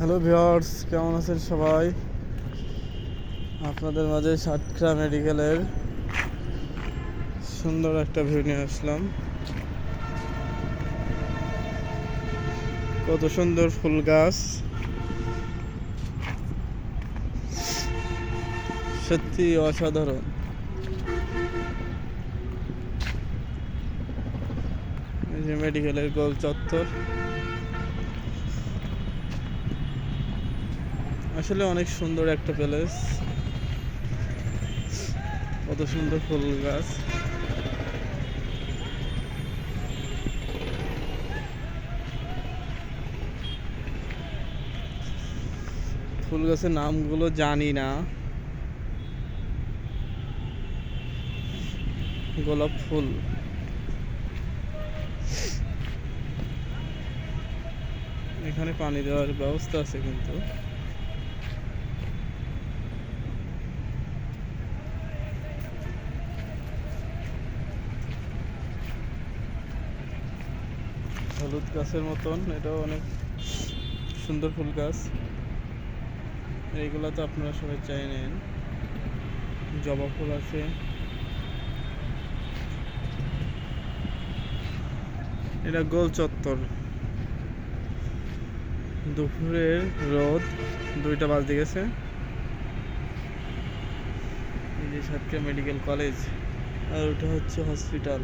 Hello viewers, কেমন আছেন সবাই? আপনাদের মাঝে সাতক্ষীরা মেডিকেলের সুন্দর একটা ভিউ নিয়ে আসলাম। কত সুন্দর ফুল গাছ, সত্যি অসাধারণ। এই যে মেডিকেলের গোল চত্বর, আসলে অনেক সুন্দর একটা প্লেস। কত সুন্দর ফুল গাছ, ফুল গাছের নামগুলো জানি না। গোলাপ ফুল, এখানে পানি দেওয়ার ব্যবস্থা আছে কিন্তু। হলুদ গাছের মতন, এটাও অনেক সুন্দর ফুল গাছ। এইগুলা তো আপনারা সবাই চাইনেন। জবা ফুল আছে, এটা গোল চত্বর। দুপুরের রোদ, 2টা বাজতে গেছে। এই যে সাতক্ষীরা মেডিকেল কলেজ, আর ওটা হচ্ছে হসপিটাল।